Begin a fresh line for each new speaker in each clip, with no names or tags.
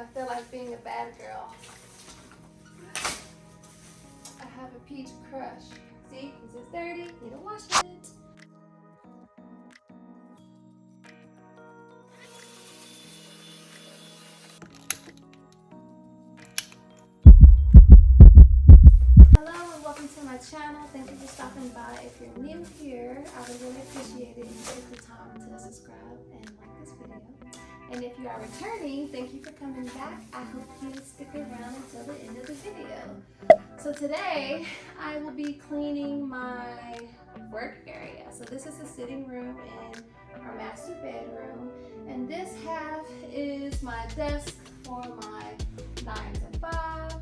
I feel like being a bad girl. I have a peach crush. See, this is dirty. Need to wash it. Hello and welcome to my channel. Thank you for stopping by. If you're new here, I would really appreciate it if you take the time to subscribe and like this video. And if you are returning, thank you for coming back. I hope you stick around until the end of the video. So today, I will be cleaning my work area. So this is the sitting room in our master bedroom. And this half is my desk for my 9 to 5.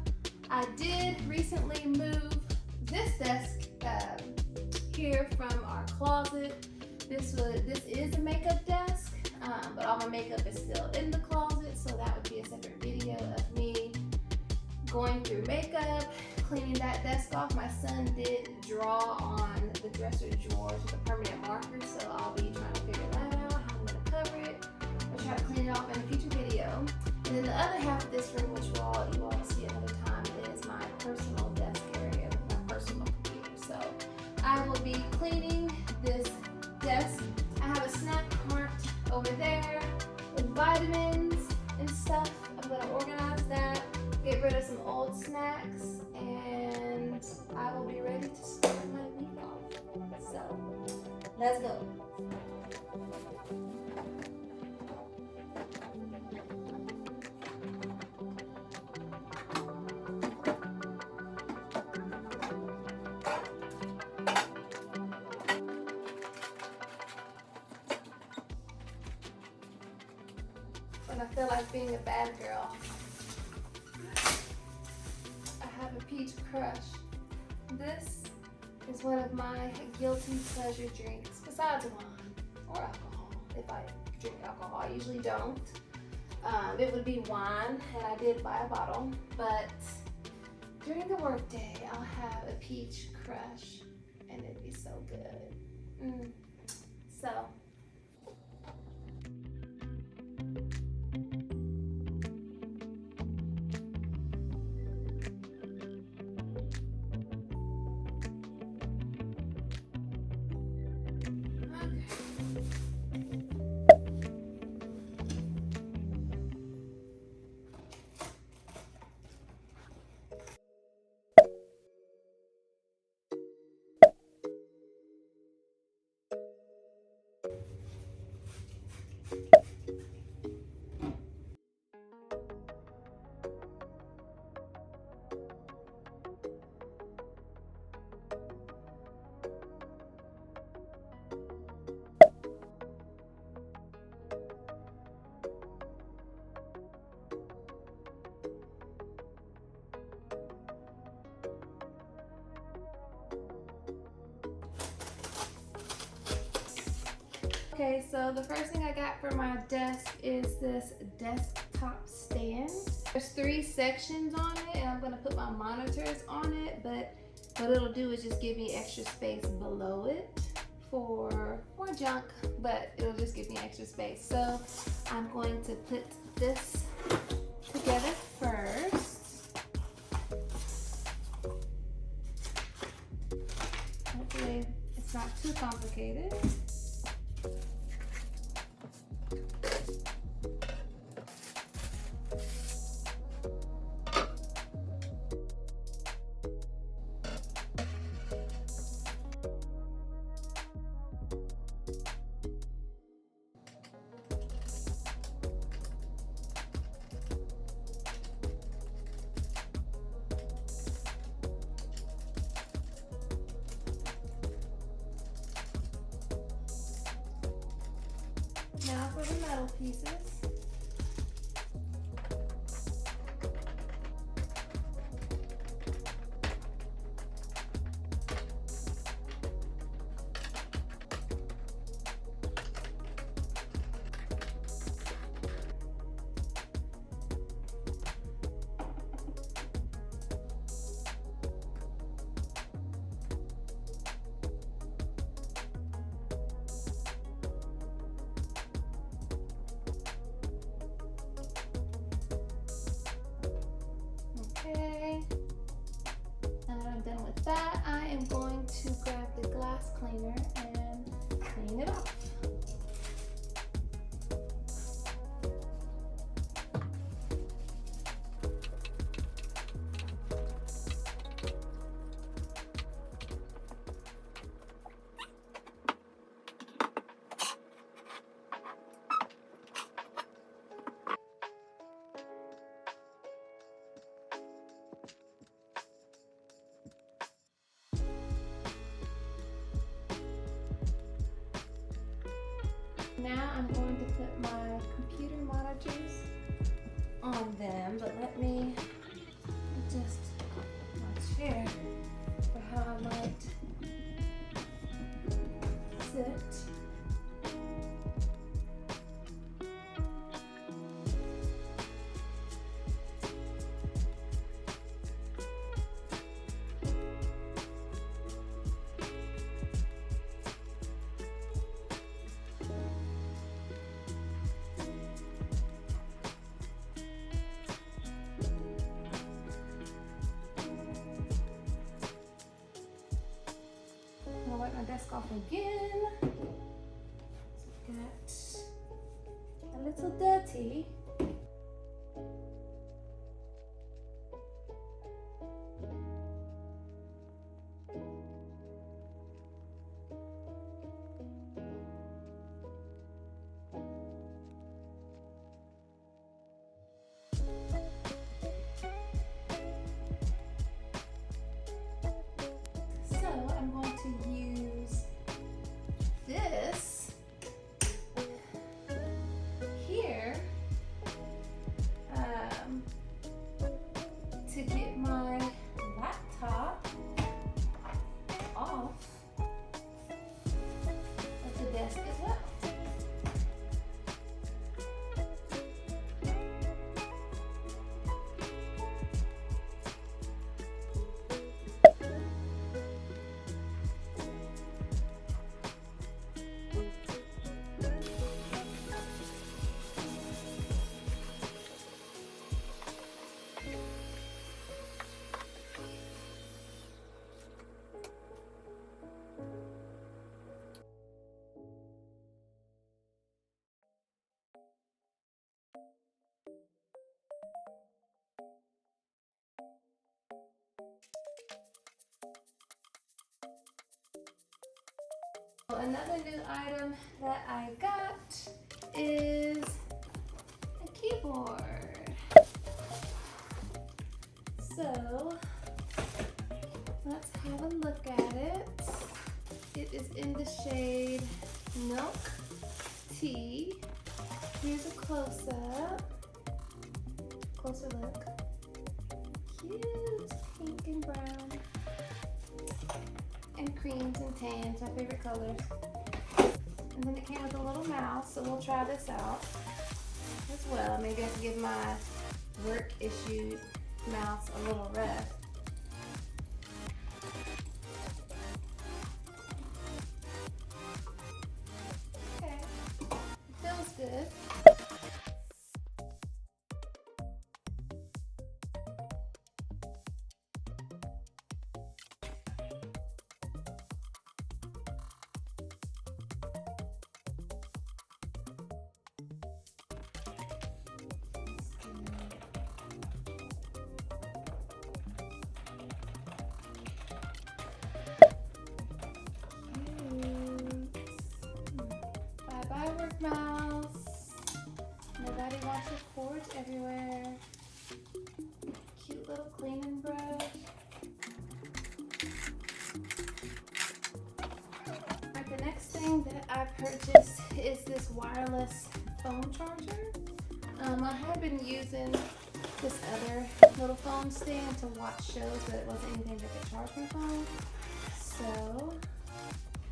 I did recently move this desk here from our closet. This is a makeup desk, but all my makeup is still in the closet, so that would be a separate video of me going through makeup, cleaning that desk off. My son did draw on the dresser drawers with a permanent marker, so I'll be trying to figure that out, how I'm going to cover it. I'll try to clean it off in a future video. And then the other half of this room, which you all will see another time, is my personal desk area with my personal computer. So I will be cleaning this desk. I have a snack cart over there with vitamins and stuff. I'm going to organize that, get rid of some old snacks, and I will be ready to start my week off. So let's go. When I feel like being a bad girl, I have a peach crush. This is one of my guilty pleasure drinks, besides wine or alcohol. If I drink alcohol, I usually don't. It would be wine, and I did buy a bottle, but during the workday, I'll have a peach crush, and it'd be so good. So. Okay, so the first thing I got for my desk is this desktop stand. There's 3 sections on it, and I'm gonna put my monitors on it, but what it'll do is just give me extra space below it for more junk, but it'll just give me extra space. So I'm going to put this together first. Hopefully it's not too complicated. Now for the metal pieces. put my computer monitors on them, but let me adjust my chair for how I might sit. I'll wipe my desk off again. It's got a little dirty. So I'm going to use this here to get my laptop off of the desk as well. Another new item that I got is a keyboard. So let's have a look at it. It is in the shade Milk Tea. Here's a close-up. Closer look. Cute pink and brown. And creams and tans, my favorite colors. And then it came with a little mouse, so we'll try this out as well. Maybe I can give my work issued mouse a little rest. Okay, it feels good. Bye work mouse. Nobody wants your cords everywhere. Cute little cleaning brush. Alright, the next thing that I purchased is this wireless phone charger. I had been using this other little phone stand to watch shows, but it wasn't anything that could charge my phone. So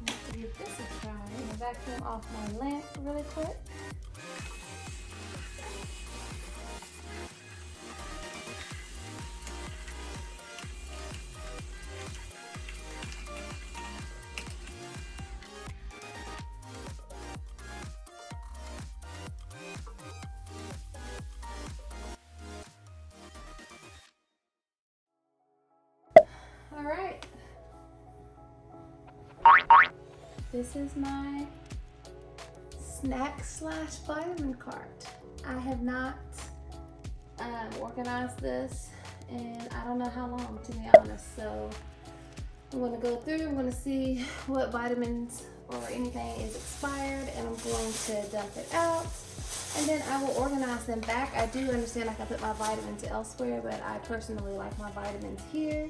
let's give this a try. I'm gonna vacuum off my lamp really quick. All right. This is my snack/vitamin cart. I have not organized this in I don't know how long, to be honest. So I'm going to go through, I'm going to see what vitamins or anything is expired, and I'm going to dump it out. And then I will organize them back. I do understand I can put my vitamins elsewhere, but I personally like my vitamins here.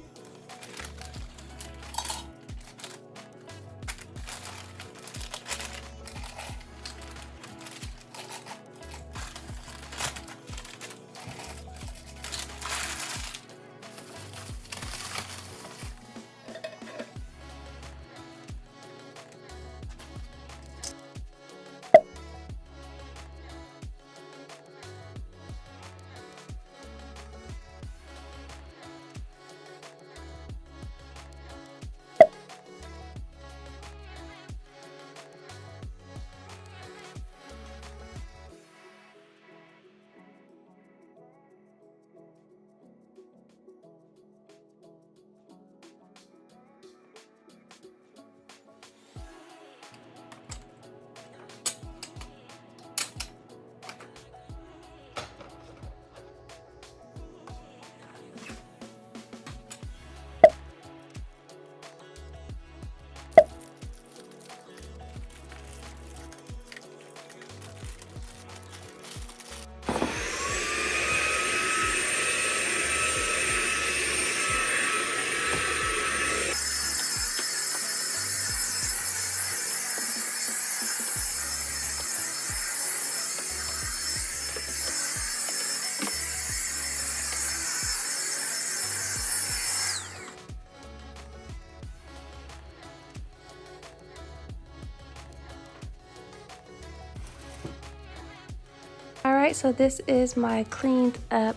right, so this is my cleaned up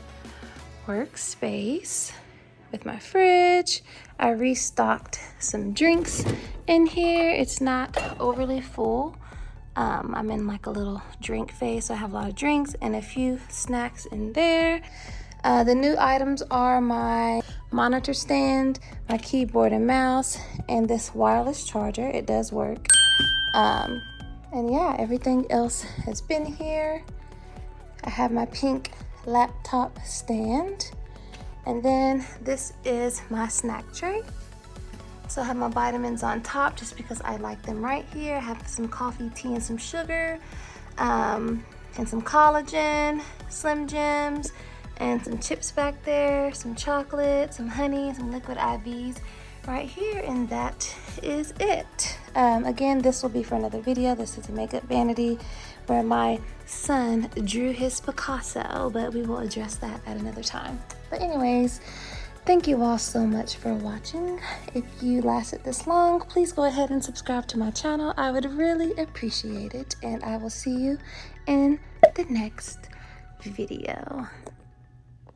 workspace with my fridge. I restocked some drinks in here. It's not overly full. I'm in like a little drink phase, so I have a lot of drinks and a few snacks in there. The new items are my monitor stand, my keyboard and mouse, and this wireless charger. It does work. And yeah, everything else has been here. I have my pink laptop stand. And then this is my snack tray. So I have my vitamins on top just because I like them right here. I have some coffee, tea, and some sugar, and some collagen, Slim Jims, and some chips back there, some chocolate, some honey, some liquid IVs right here, and that is it. Again, this will be for another video. This is a makeup vanity where my son drew his Picasso, but we will address that at another time. But anyways, thank you all so much for watching. If you lasted this long, please go ahead and subscribe to my channel. I would really appreciate it, and I will see you in the next video.